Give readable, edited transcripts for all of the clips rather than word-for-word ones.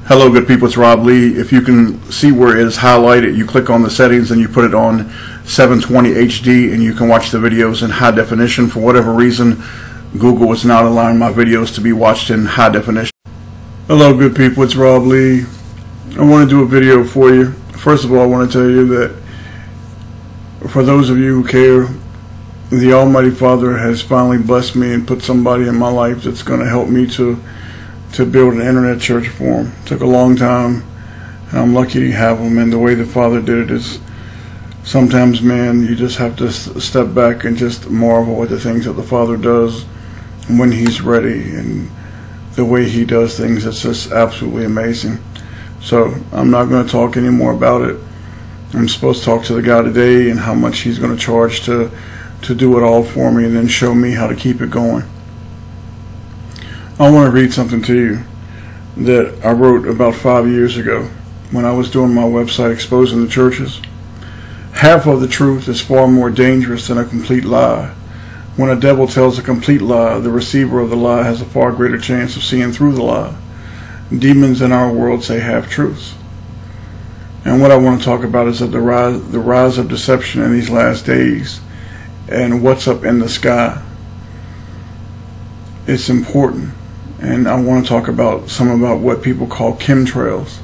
Hello good people, it's Rob Lee. If you can see where it is highlighted, you click on the settings and you put it on 720 HD and you can watch the videos in high definition. For whatever reason, Google is not allowing my videos to be watched in high definition. Hello good people, it's Rob Lee. I want to do a video for you. First of all, I want to tell you that for those of you who care, the Almighty Father has finally blessed me and put somebody in my life that's going to help me to build an internet church for him. It took a long time, and I'm lucky to have him. And the way the Father did it is, sometimes, man, you just have to step back and just marvel at the things that the Father does when He's ready, and the way He does things. It's just absolutely amazing. So I'm not going to talk any more about it. I'm supposed to talk to the guy today and how much he's going to charge to do it all for me, and then show me how to keep it going. I want to read something to you that I wrote about 5 years ago when I was doing my website exposing the churches. Half of the truth is far more dangerous than a complete lie. When a devil tells a complete lie, the receiver of the lie has a far greater chance of seeing through the lie. Demons in our world say half-truths. And what I want to talk about is that the rise of deception in these last days and what's up in the sky. It's important. And I want to talk about about what people call chemtrails.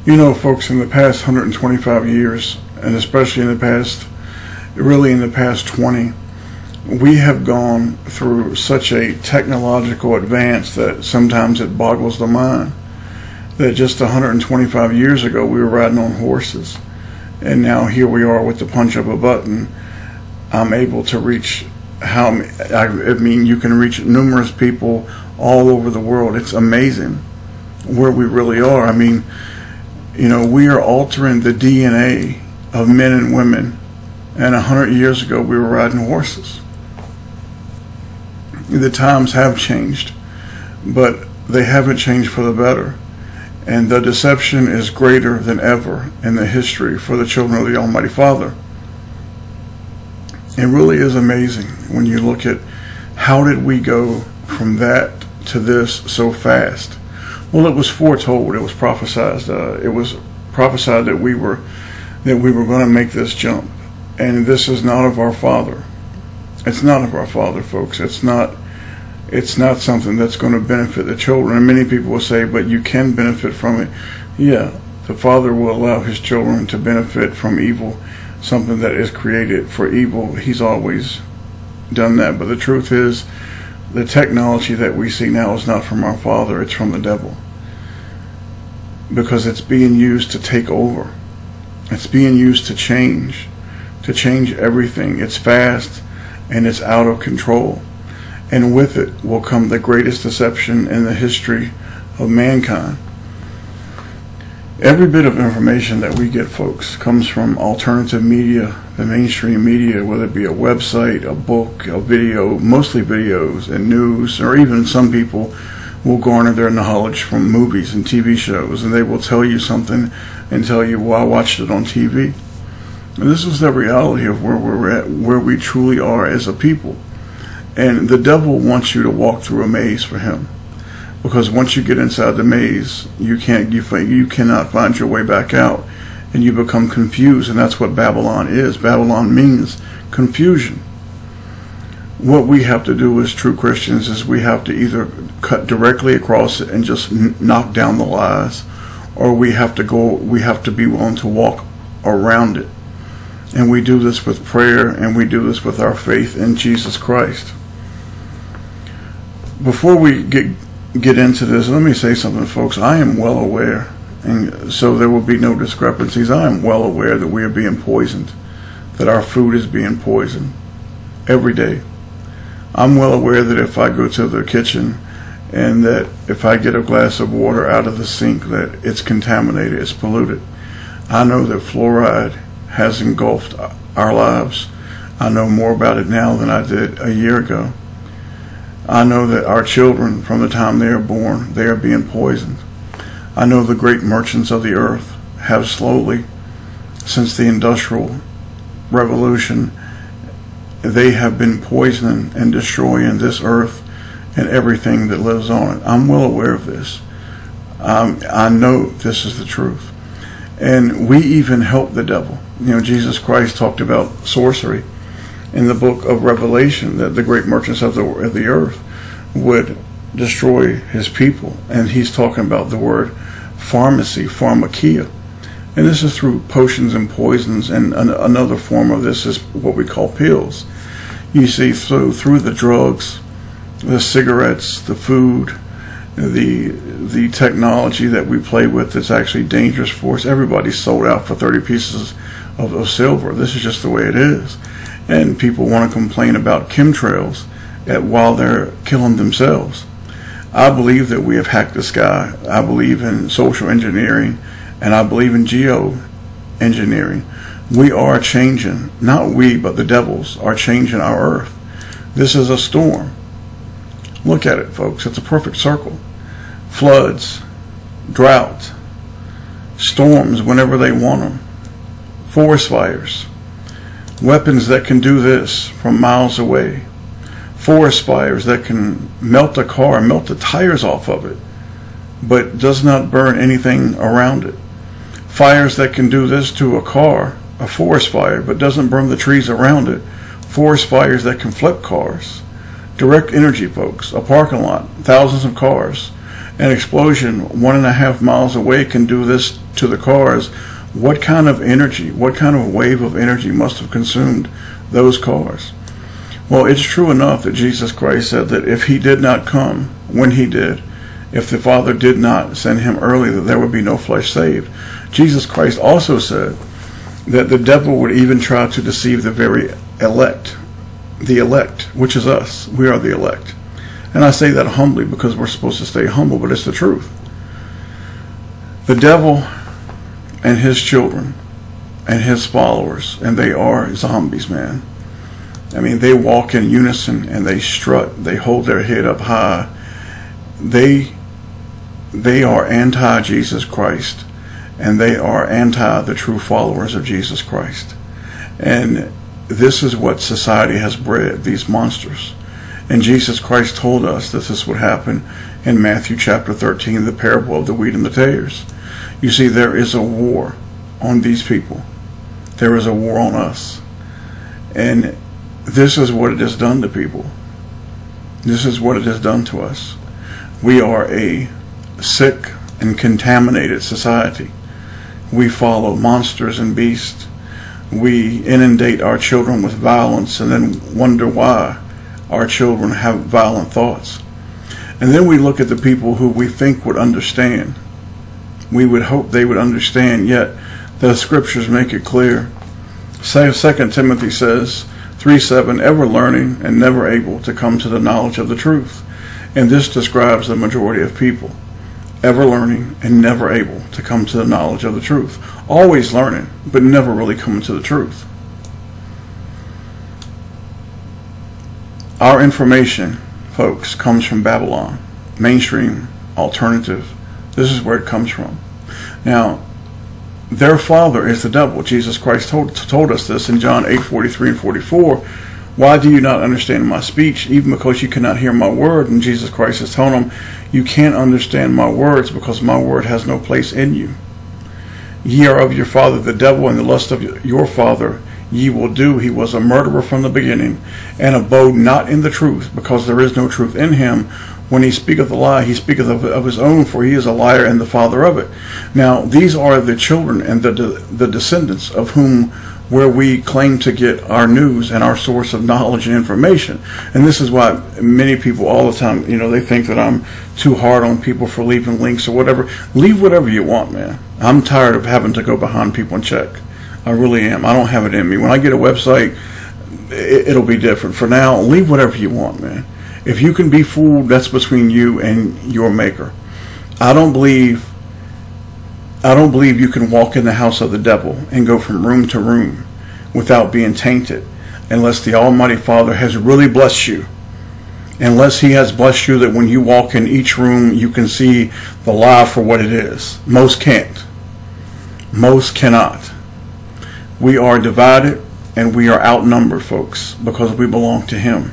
You know, folks, in the past 125 years, and especially in the past 20, we have gone through such a technological advance that sometimes it boggles the mind. That just 125 years ago we were riding on horses, and now here we are with the punch of a button. I'm able to reach you can reach numerous people all over the world. It's amazing where we really are. I mean, you know, we are altering the DNA of men and women, and 100 years ago we were riding horses. The times have changed, but they haven't changed for the better, and the deception is greater than ever in the history for the children of the Almighty Father. It really is amazing when you look at how did we go from that to this so fast. Well, it was foretold, it was prophesied. It was prophesied that we were going to make this jump, and this is not of our Father. It's not of our Father, folks. It's not something that's going to benefit the children. And many people will say, but you can benefit from it. Yeah, the Father will allow His children to benefit from evil. Something that is created for evil, He's always done that. But the truth is, the technology that we see now is not from our Father, it's from the devil. Because it's being used to take over. It's being used to change everything. It's fast and it's out of control. And with it will come the greatest deception in the history of mankind. Every bit of information that we get, folks, comes from alternative media, the mainstream media, whether it be a website, a book, a video, mostly videos and news, or even some people will garner their knowledge from movies and TV shows, and they will tell you something and tell you, well, I watched it on TV. And this is the reality of where we're at, where we truly are as a people. And the devil wants you to walk through a maze for him. Because once you get inside the maze, you cannot find your way back out, and you become confused. And that's what Babylon is. Babylon means confusion. What we have to do as true Christians is we have to either cut directly across it and just knock down the lies, or we have to be willing to walk around it. And we do this with prayer, and we do this with our faith in Jesus Christ. Before we get into this, let me say something, folks. I am well aware, and so there will be no discrepancies. I am well aware that we are being poisoned, that our food is being poisoned every day. I'm well aware that if I go to the kitchen and that if I get a glass of water out of the sink, that it's contaminated, it's polluted. I know that fluoride has engulfed our lives. I know more about it now than I did a year ago. I know that our children, from the time they are born, they are being poisoned. I know the great merchants of the earth have slowly, since the Industrial Revolution, they have been poisoning and destroying this earth and everything that lives on it. I'm well aware of this. I know this is the truth. And we even help the devil. Jesus Christ talked about sorcery in the book of Revelation, that the great merchants of the earth would destroy his people. And he's talking about the word pharmacy, pharmakia. And this is through potions and poisons, and another form of this is what we call pills. You see, through the drugs, the cigarettes, the food, the technology that we play with that's actually dangerous for us. Everybody's sold out for 30 pieces of silver. This is just the way it is. And people want to complain about chemtrails while they're killing themselves. I believe that we have hacked the sky. I believe in social engineering, and I believe in geoengineering. We are changing, not we, but the devils are changing our earth. This is a storm. Look at it, folks. It's a perfect circle. Floods, drought, storms whenever they want them, forest fires, weapons that can do this from miles away, forest fires that can melt a car, melt the tires off of it, but does not burn anything around it. Fires that can do this to a car, a forest fire, but doesn't burn the trees around it. Forest fires that can flip cars. Direct energy, folks. A parking lot, thousands of cars. An explosion 1.5 miles away can do this to the cars. What kind of energy, what kind of wave of energy must have consumed those cars? Well, it's true enough that Jesus Christ said that if he did not come when he did, if the Father did not send him early, that there would be no flesh saved. Jesus Christ also said that the devil would even try to deceive the very elect. The elect, which is us. We are the elect. And I say that humbly because we're supposed to stay humble, but it's the truth. The devil and his children and his followers, and they are zombies, man. I mean, they walk in unison and they strut. They hold their head up high. They are anti-Jesus Christ, and they are anti the true followers of Jesus Christ. And this is what society has bred, these monsters. And Jesus Christ told us that this would happen in Matthew chapter 13, the parable of the wheat and the tares. You see, there is a war on these people. There is a war on us. And this is what it has done to people. This is what it has done to us. We are a sick and contaminated society. We follow monsters and beasts. We inundate our children with violence and then wonder why our children have violent thoughts. And then we look at the people who we think would understand. We would hope they would understand, yet the scriptures make it clear. 2 Timothy says, 3:7, ever learning and never able to come to the knowledge of the truth. And this describes the majority of people. Ever learning and never able to come to the knowledge of the truth. Always learning, but never really coming to the truth. Our information, folks, comes from Babylon. Mainstream, alternative. This is where it comes from. Now, their father is the devil. Jesus Christ told us this in John 8:43 and 44. Why do you not understand my speech, even because you cannot hear my word? And Jesus Christ is telling them, you can't understand my words because my word has no place in you. Ye are of your father the devil, and the lust of your father ye will do. He was a murderer from the beginning, and abode not in the truth, because there is no truth in him. When he speaketh a lie, he speaketh of his own, for he is a liar and the father of it. Now, these are the children and the descendants of whom where we claim to get our news and our source of knowledge and information. And this is why many people all the time, they think that I'm too hard on people for leaving links or whatever. Leave whatever you want, man. I'm tired of having to go behind people and check. I really am. I don't have it in me. When I get a website, it'll be different. For now, leave whatever you want, man. If you can be fooled, that's between you and your maker. I don't believe you can walk in the house of the devil and go from room to room without being tainted, unless the Almighty Father has really blessed you. Unless he has blessed you that when you walk in each room, you can see the lie for what it is. Most can't. Most cannot. We are divided and we are outnumbered, folks, because we belong to him.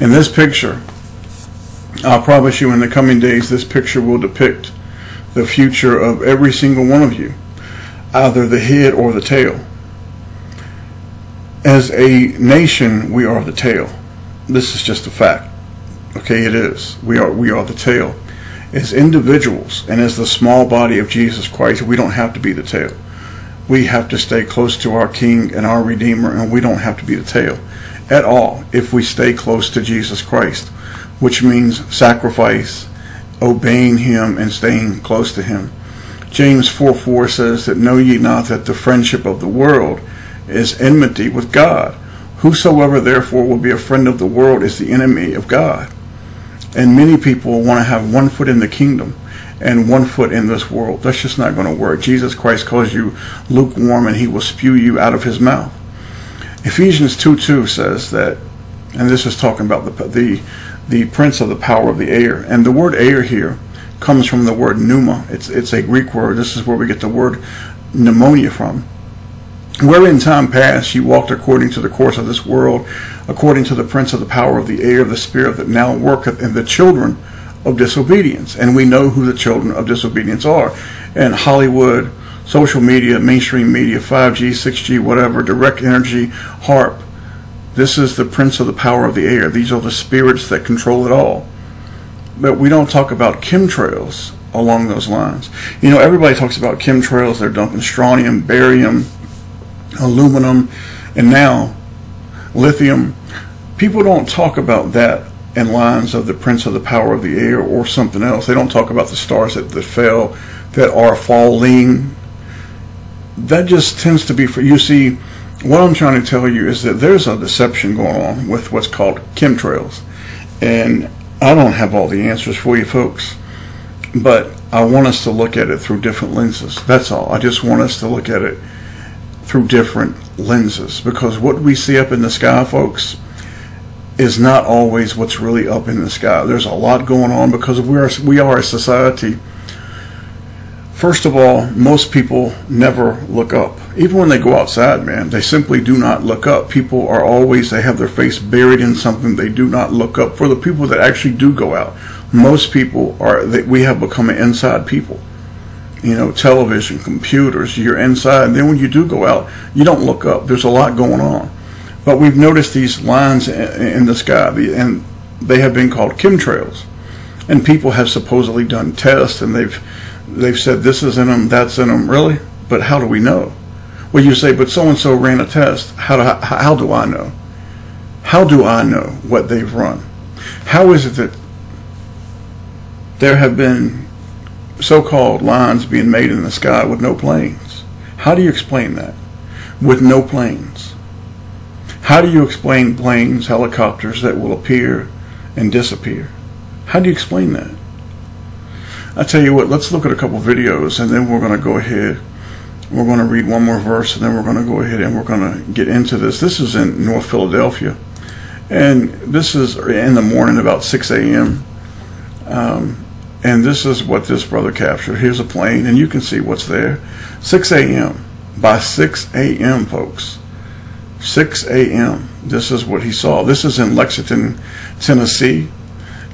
In this picture, I promise you in the coming days, this picture will depict the future of every single one of you, either the head or the tail. As a nation, we are the tail. This is just a fact. Okay, it is. We are the tail. As individuals and as the small body of Jesus Christ, we don't have to be the tail. We have to stay close to our King and our Redeemer, and we don't have to be the tail at all if we stay close to Jesus Christ, which means sacrifice, obeying Him, and staying close to Him. James 4:4 says that, know ye not that the friendship of the world is enmity with God? Whosoever therefore will be a friend of the world is the enemy of God. And many people want to have one foot in the kingdom and one foot in this world. That's just not going to work. Jesus Christ calls you lukewarm, and He will spew you out of His mouth. Ephesians 2:2 says that, and this is talking about the prince of the power of the air. And the word air here comes from the word pneuma. It's a Greek word. This is where we get the word pneumonia from. Where in time past you walked according to the course of this world, according to the prince of the power of the air, the spirit that now worketh in the children of disobedience. And we know who the children of disobedience are. And Hollywood, social media, mainstream media, 5G, 6G, whatever, direct energy, HARP. This is the prince of the power of the air. These are the spirits that control it all. But we don't talk about chemtrails along those lines. You know, everybody talks about chemtrails. They're dumping strontium, barium, aluminum, and now lithium. People don't talk about that in lines of the prince of the power of the air or something else. They don't talk about the stars that fell, that are falling. That just tends to be for, you see, what I'm trying to tell you is that there's a deception going on with what's called chemtrails. And I don't have all the answers for you folks, but I want us to look at it through different lenses. That's all. I just want us to look at it through different lenses, because what we see up in the sky, folks, is not always what's really up in the sky. There's a lot going on because we are a society. First of all, most people never look up. Even when they go outside, man, they simply do not look up. People are always, they have their face buried in something. They do not look up. For the people that actually do go out, most people we have become an inside people. You know, television, computers, you're inside. And then when you do go out, you don't look up. There's a lot going on. But we've noticed these lines in the sky, and they have been called chemtrails. And people have supposedly done tests, and they've said this is in them, that's in them. Really? But how do we know? Well, you say, but so-and-so ran a test. How do I know? How do I know what they've run? How is it that there have been so-called lines being made in the sky with no planes? How do you explain that? With no planes. How do you explain planes, helicopters that will appear and disappear? How do you explain that? I tell you what, let's look at a couple videos, and then we're going to go ahead. We're going to read one more verse, and then we're going to go ahead and we're going to get into this. This is in North Philadelphia, and this is in the morning, about 6 a.m. And this is what this brother captured. Here's a plane, and you can see what's there. 6 a.m. By 6 a.m., folks. 6 a.m. This is what he saw. This is in Lexington, Tennessee,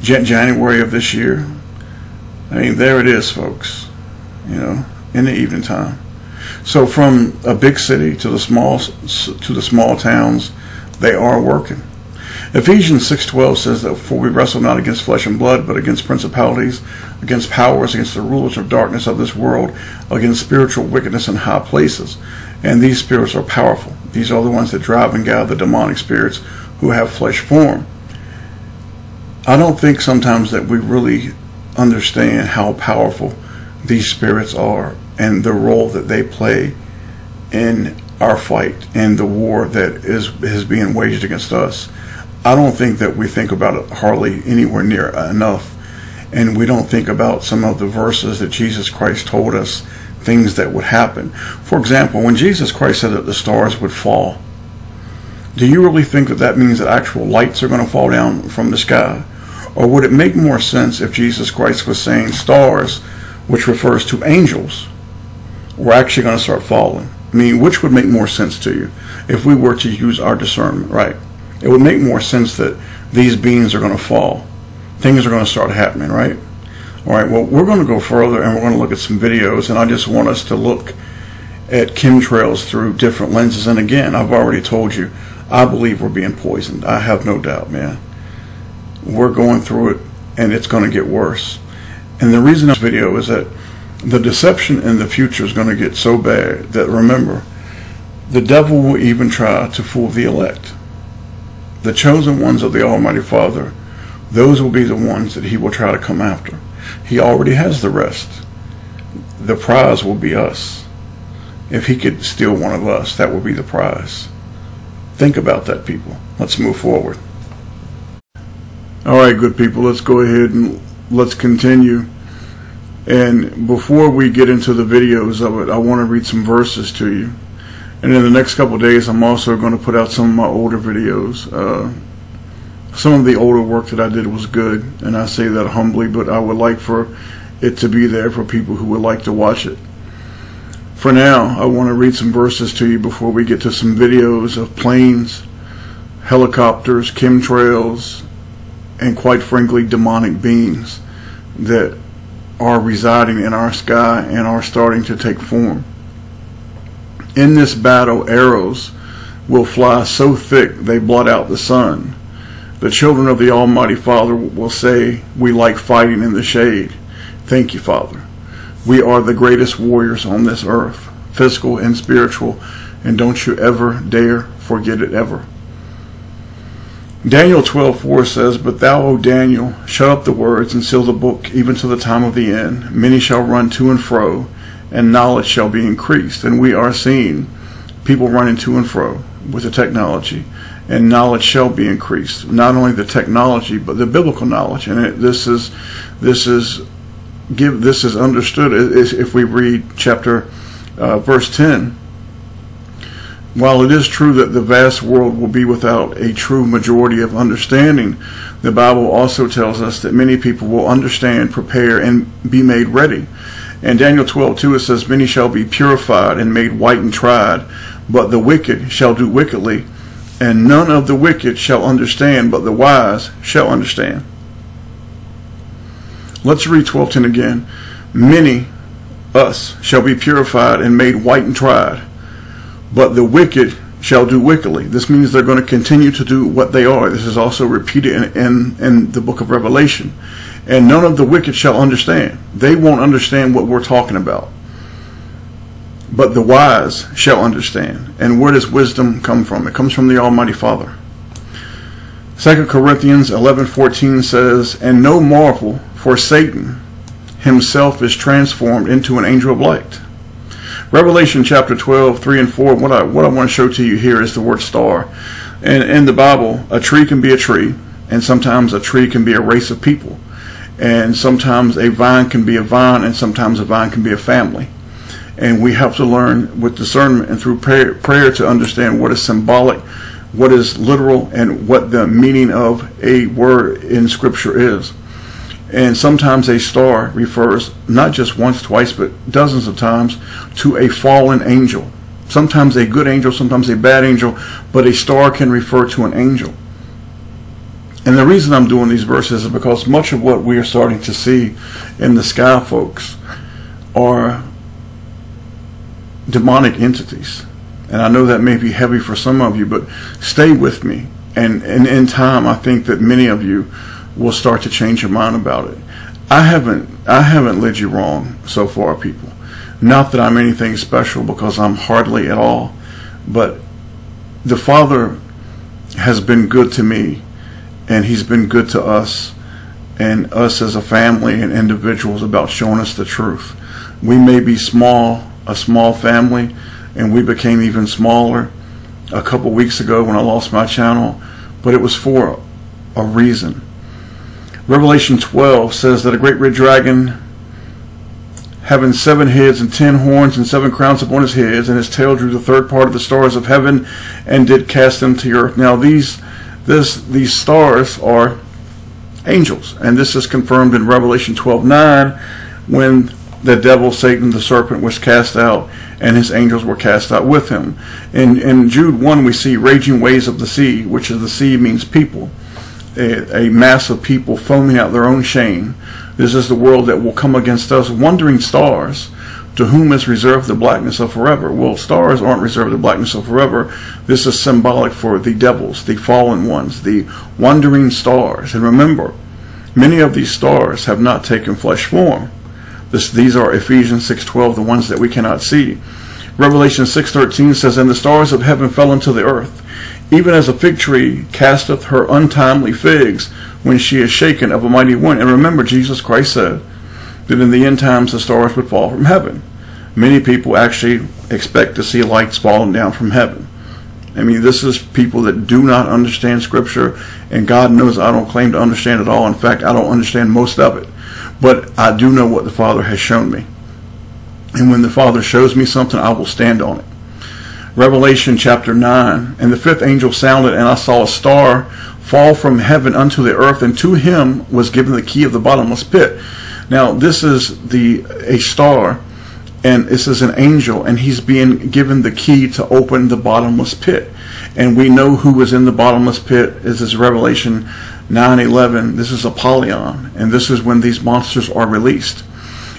January of this year. I mean, there it is, folks, you know, in the evening time. So from a big city to the small towns, they are working. Ephesians 6:12 says that, for we wrestle not against flesh and blood, but against principalities, against powers, against the rulers of darkness of this world, against spiritual wickedness in high places. And these spirits are powerful. These are the ones that drive and gather the demonic spirits who have flesh form. I don't think sometimes that we really understand how powerful these spirits are and the role that they play in our fight and the war that is being waged against us. I don't think that we think about it hardly anywhere near enough. And we don't think about some of the verses that Jesus Christ told us, things that would happen. For example, when Jesus Christ said that the stars would fall, do you really think that that means that actual lights are going to fall down from the sky? Or would it make more sense if Jesus Christ was saying stars, which refers to angels, were actually going to start falling? I mean, which would make more sense to you if we were to use our discernment, right? It would make more sense that these beings are going to fall. Things are going to start happening, right? All right, well, we're going to go further and we're going to look at some videos, and I just want us to look at chemtrails through different lenses. And again, I've already told you, I believe we're being poisoned. I have no doubt, man. We're going through it, and it's going to get worse. And the reason this video is that the deception in the future is going to get so bad that, remember, the devil will even try to fool the elect. The chosen ones of the Almighty Father, those will be the ones that he will try to come after. He already has the rest. The prize will be us. If he could steal one of us, that would be the prize. Think about that, people. Let's move forward. All right, good people, let's go ahead and let's continue. And before we get into the videos of it, I want to read some verses to you. And in the next couple of days, I'm also going to put out some of my older videos. Some of the older work that I did was good, and I say that humbly, but I would like for it to be there for people who would like to watch it. For now, I want to read some verses to you before we get to some videos of planes, helicopters, chemtrails, and quite frankly, demonic beings that are residing in our sky and are starting to take form. In this battle, arrows will fly so thick they blot out the sun. The children of the Almighty Father will say, "We like fighting in the shade." Thank you, Father. We are the greatest warriors on this earth, physical and spiritual, and don't you ever dare forget it ever. Daniel 12:4 says, "But thou, O Daniel, shut up the words and seal the book even to the time of the end. Many shall run to and fro, and knowledge shall be increased." And we are seeing people running to and fro with the technology, and knowledge shall be increased. Not only the technology, but the biblical knowledge. And this is understood if we read verse 10. While it is true that the vast world will be without a true majority of understanding, the Bible also tells us that many people will understand, prepare, and be made ready. In Daniel 12:2 it says, "Many shall be purified and made white and tried, but the wicked shall do wickedly, and none of the wicked shall understand, but the wise shall understand." Let's read 12:10 again. "Many, us, shall be purified and made white and tried, but the wicked shall do wickedly." This means they're going to continue to do what they are. This is also repeated in the book of Revelation. "And none of the wicked shall understand." They won't understand what we're talking about. "But the wise shall understand." And where does wisdom come from? It comes from the Almighty Father. 2 Corinthians 11:14 says, "And no marvel, for Satan himself is transformed into an angel of light." Revelation chapter 12:3 and 4, what I want to show to you here is the word star. And in the Bible, a tree can be a tree, and sometimes a tree can be a race of people. And sometimes a vine can be a vine, and sometimes a vine can be a family. And we have to learn with discernment and through prayer to understand what is symbolic, what is literal, and what the meaning of a word in Scripture is. And sometimes a star refers not just once, twice, but dozens of times to a fallen angel. Sometimes a good angel, sometimes a bad angel, but a star can refer to an angel. And the reason I'm doing these verses is because much of what we are starting to see in the sky, folks, are demonic entities. And I know that may be heavy for some of you, but stay with me. And in time, I think that many of you will start to change your mind about it. I haven't led you wrong so far, people. Not that I'm anything special, because I'm hardly at all. But the Father has been good to me, and He's been good to us, and us as a family and individuals, about showing us the truth. We may be a small family, and we became even smaller a couple weeks ago when I lost my channel, but it was for a reason. Revelation 12 says that a great red dragon, having 7 heads and 10 horns and 7 crowns upon his heads, and his tail drew the third part of the stars of heaven and did cast them to the earth. Now these stars are angels, and this is confirmed in Revelation 12:9 when the devil, Satan, the serpent, was cast out, and his angels were cast out with him. In Jude 1 we see raging waves of the sea, which is the sea means people. A mass of people foaming out their own shame, This is the world that will come against us, wandering stars, to whom is reserved the blackness of forever. Well, stars aren't reserved the blackness of forever. This is symbolic for the devils, the fallen ones, the wandering stars. And remember, many of these stars have not taken flesh form. These are Ephesians 6:12, the ones that we cannot see. Revelation 6:13 says, "And the stars of heaven fell into the earth, even as a fig tree casteth her untimely figs when she is shaken of a mighty wind." And remember, Jesus Christ said that in the end times the stars would fall from heaven. Many people actually expect to see lights falling down from heaven. I mean, this is people that do not understand Scripture, and God knows I don't claim to understand it all. In fact, I don't understand most of it. But I do know what the Father has shown me. And when the Father shows me something, I will stand on it. Revelation chapter 9, "And the fifth angel sounded, and I saw a star fall from heaven unto the earth, and to him was given the key of the bottomless pit." Now, this is a star, and this is an angel, and he's being given the key to open the bottomless pit. And we know who is in the bottomless pit. This is Revelation 9:11. This is Apollyon, and this is when these monsters are released.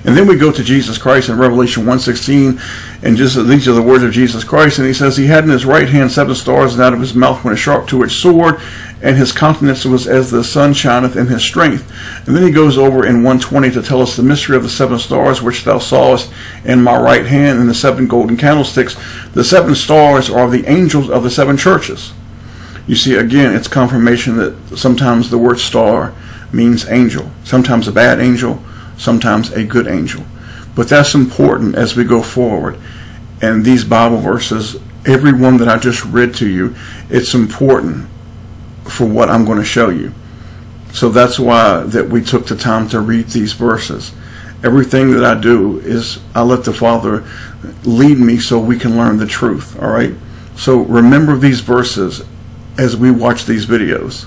And then we go to Jesus Christ in Revelation 1:16, and these are the words of Jesus Christ, and he says, "He had in his right hand 7 stars, and out of his mouth went a sharp two-edged sword, and his countenance was as the sun shineth in his strength." And then he goes over in 1:20 to tell us the mystery of the 7 stars which thou sawest in my right hand, and the 7 golden candlesticks. The 7 stars are the angels of the 7 churches. You see, again, it's confirmation that sometimes the word star means angel, sometimes a bad angel, sometimes a good angel. But that's important as we go forward. And these Bible verses, every one that I just read to you, it's important for what I'm going to show you. So that's why that we took the time to read these verses. Everything that I do is I let the Father lead me so we can learn the truth. All right? So remember these verses as we watch these videos.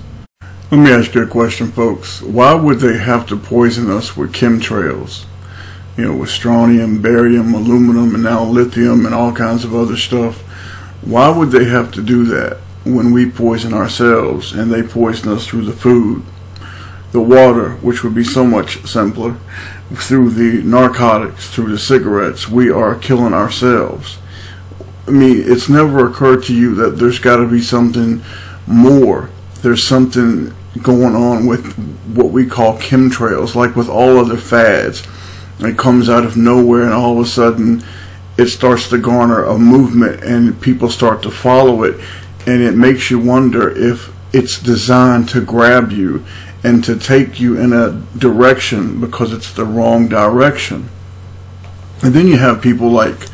Let me ask you a question, folks. Why would they have to poison us with chemtrails? You know, with strontium, barium, aluminum, and now lithium and all kinds of other stuff. Why would they have to do that when we poison ourselves and they poison us through the food, the water, which would be so much simpler, through the narcotics, through the cigarettes? We are killing ourselves. I mean, it's never occurred to you that there's got to be something more. There's something going on with what we call chemtrails, like with all other fads. It comes out of nowhere, and all of a sudden it starts to garner a movement, and people start to follow it, and it makes you wonder if it's designed to grab you and to take you in a direction because it's the wrong direction. And then you have people like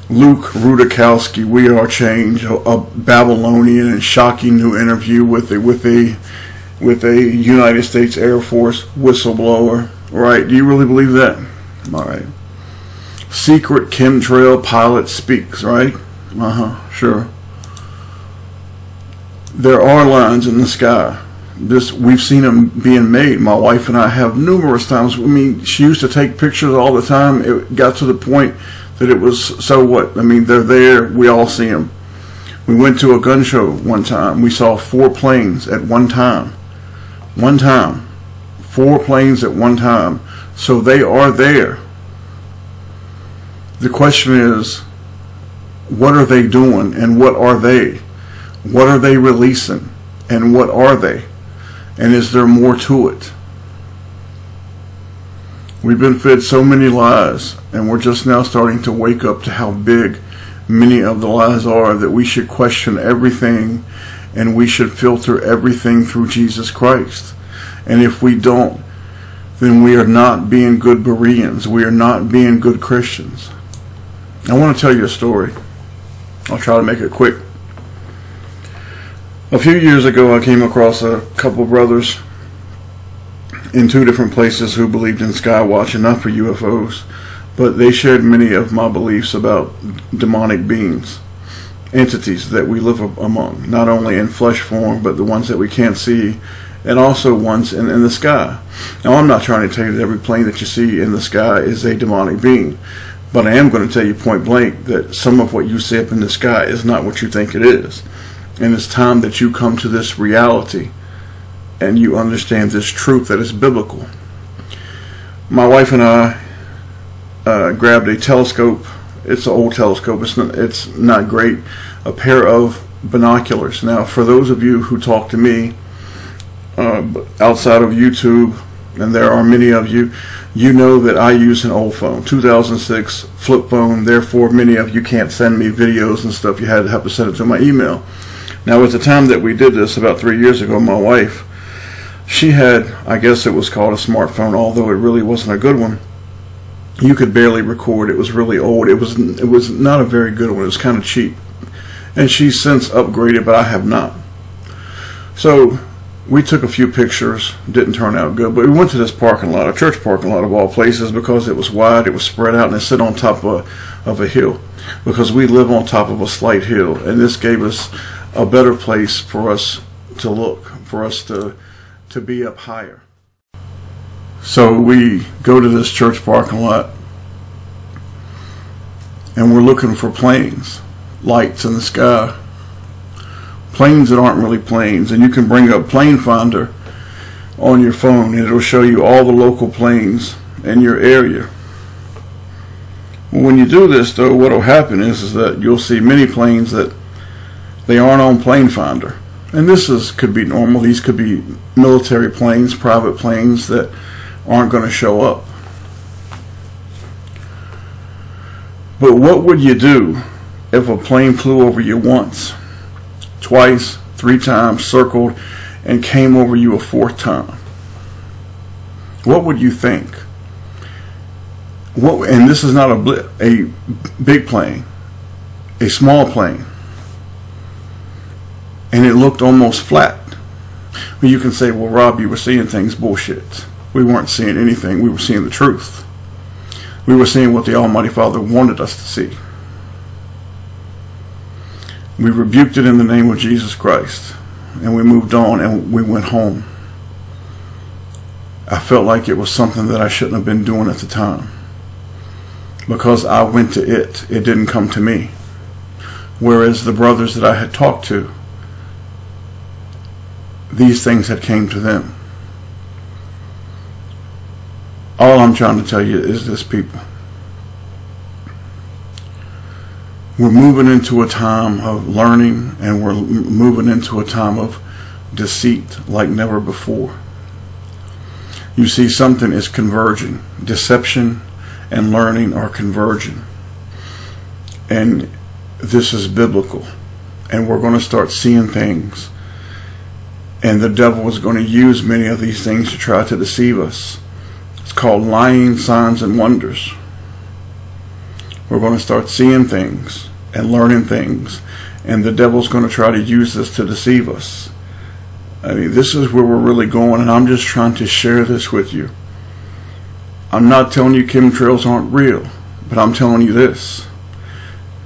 Luke Rudakowski, We Are Change, a Babylonian and shocking new interview with a United States Air Force whistleblower. Right? Do you really believe that? All right. Secret chemtrail pilot speaks. Right? Sure. There are lines in the sky. We've seen them being made. My wife and I have numerous times. I mean, she used to take pictures all the time. It got to the point that it was, so what? I mean, they're there. We all see them. We went to a gun show one time. We saw 4 planes at one time. 4 planes at one time. So they are there. The question is, what are they doing, and what are they? What are they releasing, and what are they? And is there more to it? We've been fed so many lies, and we're just now starting to wake up to how big many of the lies are, that we should question everything, and we should filter everything through Jesus Christ. And if we don't, then we are not being good Bereans. We are not being good Christians. I want to tell you a story. I'll try to make it quick. A few years ago, I came across a couple brothers in 2 different places who believed in sky watching, not for UFOs, but they shared many of my beliefs about demonic beings, entities that we live among, not only in flesh form, but the ones that we can't see, and also ones in the sky. Now, I'm not trying to tell you that every plane that you see in the sky is a demonic being, but I am going to tell you point blank that some of what you see up in the sky is not what you think it is. And it's time that you come to this reality and you understand this truth that is biblical. My wife and I grabbed a telescope. It's an old telescope. It's not great. A pair of binoculars. Now, for those of you who talk to me outside of YouTube, and there are many of you, you know that I use an old phone, 2006 flip phone. Therefore, many of you can't send me videos and stuff. You had to have to send it to my email. Now, at the time that we did this, about 3 years ago, my wife, she had, I guess it was called a smartphone, although it really wasn't a good one. You could barely record. It was really old. It was not a very good one. It was kind of cheap. And she's since upgraded, but I have not. So we took a few pictures. Didn't turn out good, but we went to this parking lot, a church parking lot of all places, because it was wide, it was spread out, and it sit on top of a hill, because we live on top of a slight hill, and this gave us a better place for us to look, for us to be up higher. So we go to this church parking lot, and we're looking for planes, lights in the sky, planes that aren't really planes. And you can bring up Plane Finder on your phone, and it'll show you all the local planes in your area. When you do this, though, what will happen is that you'll see many planes that they aren't on Plane Finder. And this could be normal. These could be military planes, private planes that aren't going to show up. But what would you do if a plane flew over you once, twice, 3 times, circled, and came over you a 4th time? What would you think? And this is not a big plane, a small plane. And it looked almost flat. Well, you can say, well, Rob, you were seeing things. Bullshit. We weren't seeing anything. We were seeing the truth. We were seeing what the Almighty Father wanted us to see. We rebuked it in the name of Jesus Christ, and we moved on, and we went home. I felt like it was something that I shouldn't have been doing at the time, because I went to it. It didn't come to me. Whereas the brothers that I had talked to, these things had came to them. All I'm trying to tell you is this, people. We're moving into a time of learning, and we're moving into a time of deceit like never before. You see, something is converging. Deception and learning are converging. And this is biblical. And we're going to start seeing things. And the devil is going to use many of these things to try to deceive us. It's called lying signs and wonders. We're going to start seeing things and learning things, and the devil's going to try to use this to deceive us. I mean, this is where we're really going, and I'm just trying to share this with you. I'm not telling you chemtrails aren't real, but I'm telling you this.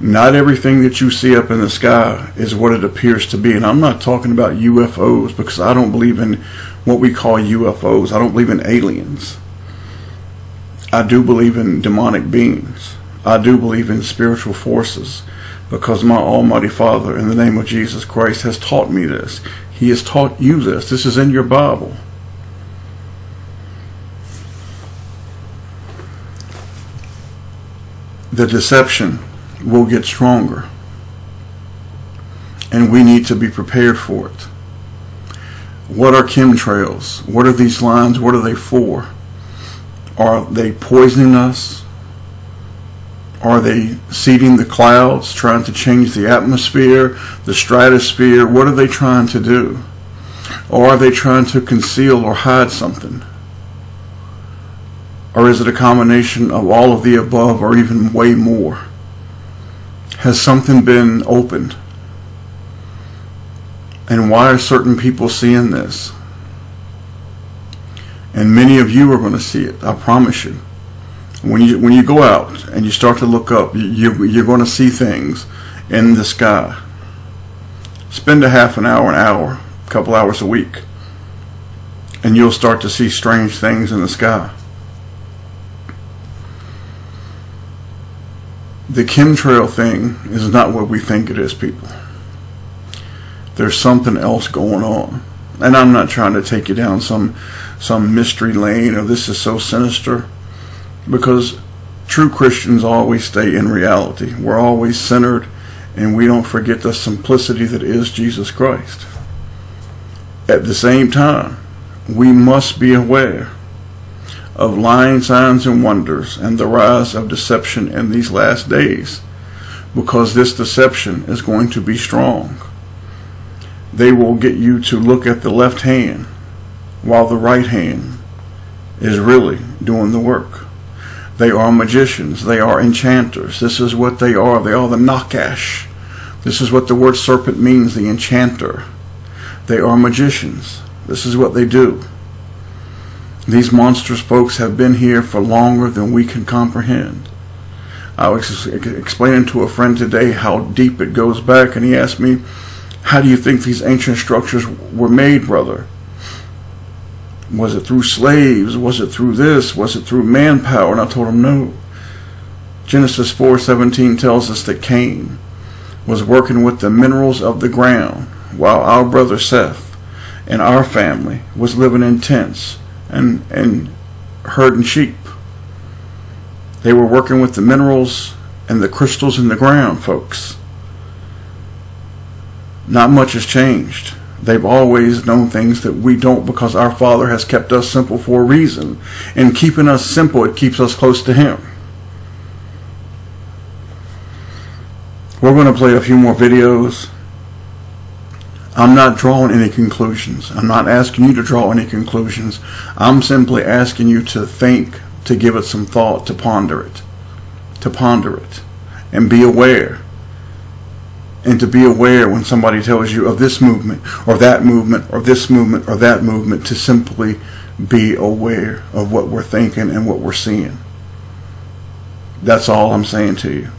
Not everything that you see up in the sky is what it appears to be. And I'm not talking about UFOs, because I don't believe in what we call UFOs. I don't believe in aliens. I do believe in demonic beings. I do believe in spiritual forces, because my Almighty Father, in the name of Jesus Christ, has taught me this. He has taught you this. This is in your Bible. The deception will get stronger, and we need to be prepared for it. What are chemtrails? What are these lines? What are they for? Are they poisoning us? Are they seeding the clouds, trying to change the atmosphere, the stratosphere? What are they trying to do? Or are they trying to conceal or hide something? Or is it a combination of all of the above, or even way more? Has something been opened? And why are certain people seeing this? And many of you are going to see it, I promise you. When you go out and you start to look up, you're going to see things in the sky. Spend a half an hour, a couple hours a week, and you'll start to see strange things in the sky. The chemtrail thing is not what we think it is, people. There's something else going on. And I'm not trying to take you down some mystery lane or this is so sinister, because true Christians always stay in reality. We're always centered, and we don't forget the simplicity that is Jesus Christ. At the same time, we must be aware of lying signs and wonders and the rise of deception in these last days, because this deception is going to be strong. They will get you to look at the left hand while the right hand is really doing the work. They are magicians. They are enchanters. This is what they are. They are the Nakash. This is what the word serpent means, the enchanter. They are magicians. This is what they do. These monstrous folks have been here for longer than we can comprehend. I was explaining to a friend today how deep it goes back, and he asked me, how do you think these ancient structures were made, brother? Was it through slaves? Was it through this? Was it through manpower? And I told him no. Genesis 4:17 tells us that Cain was working with the minerals of the ground, while our brother Seth and our family was living in tents and herding sheep. They were working with the minerals and the crystals in the ground, folks. Not much has changed. They've always known things that we don't, because our Father has kept us simple for a reason. And keeping us simple, it keeps us close to Him. We're going to play a few more videos. I'm not drawing any conclusions. I'm not asking you to draw any conclusions. I'm simply asking you to think, to give it some thought, to ponder it. To ponder it. And be aware. And to be aware when somebody tells you of this movement, or that movement, or this movement, or that movement, to simply be aware of what we're thinking and what we're seeing. That's all I'm saying to you.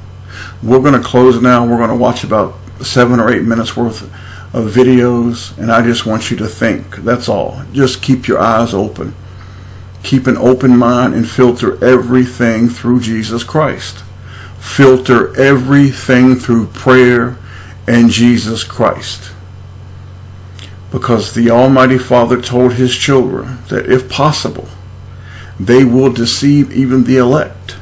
We're going to close now. We're going to watch about 7 or 8 minutes worth of videos, and I just want you to think. That's all. Just keep your eyes open. Keep an open mind and filter everything through Jesus Christ. Filter everything through prayer and Jesus Christ. Because the Almighty Father told His children that if possible, they will deceive even the elect.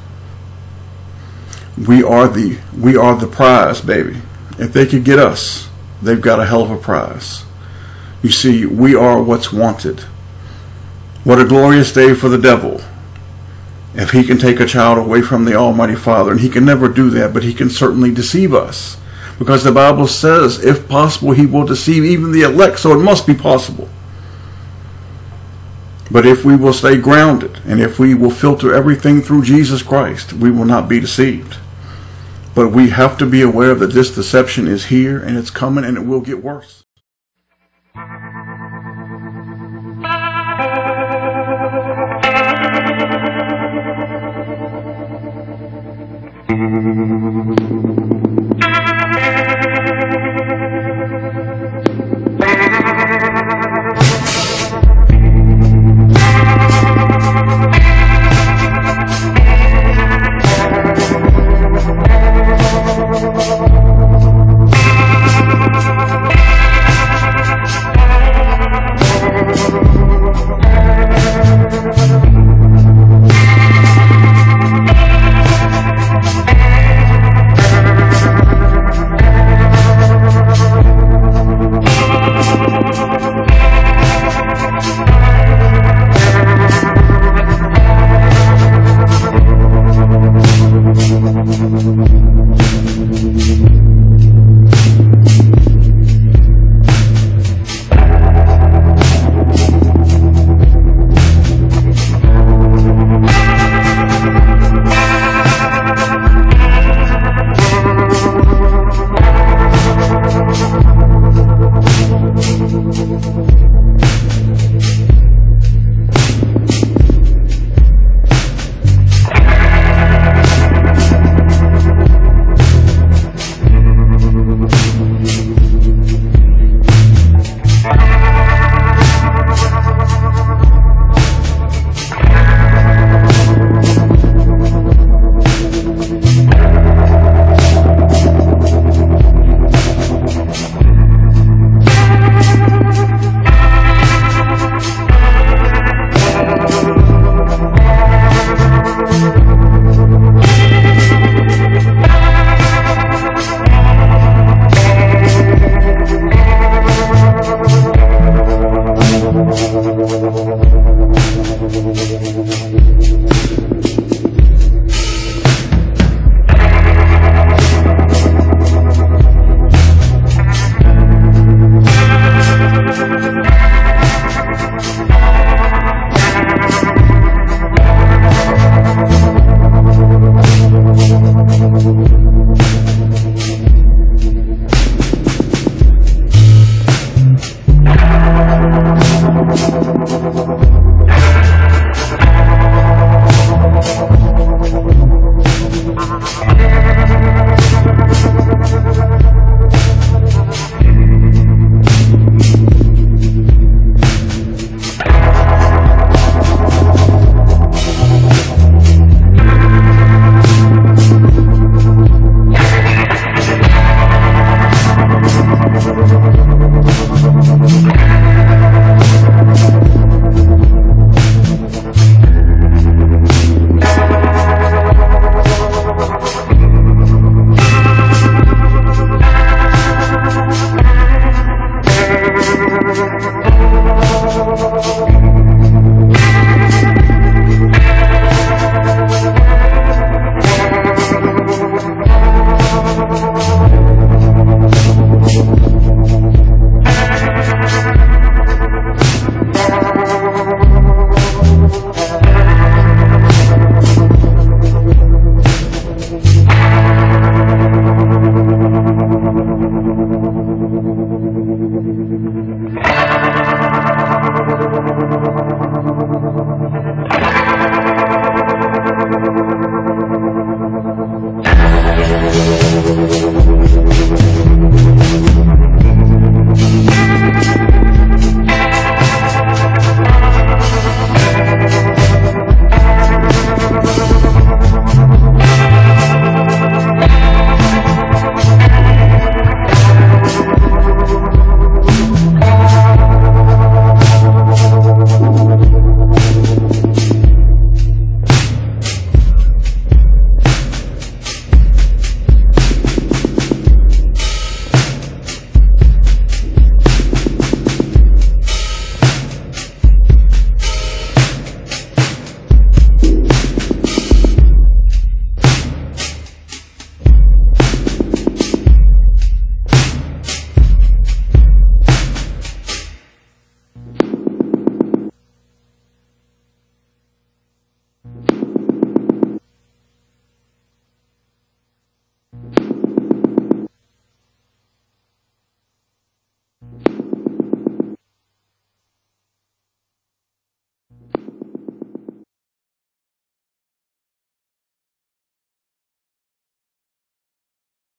We are the prize, baby. If they could get us, they've got a hell of a prize. You see, we are what's wanted. What a glorious day for the devil if he can take a child away from the Almighty Father. And he can never do that, but he can certainly deceive us. Because the Bible says, if possible, he will deceive even the elect, so it must be possible. But if we will stay grounded, and if we will filter everything through Jesus Christ, we will not be deceived. But we have to be aware that this deception is here, and it's coming, and it will get worse.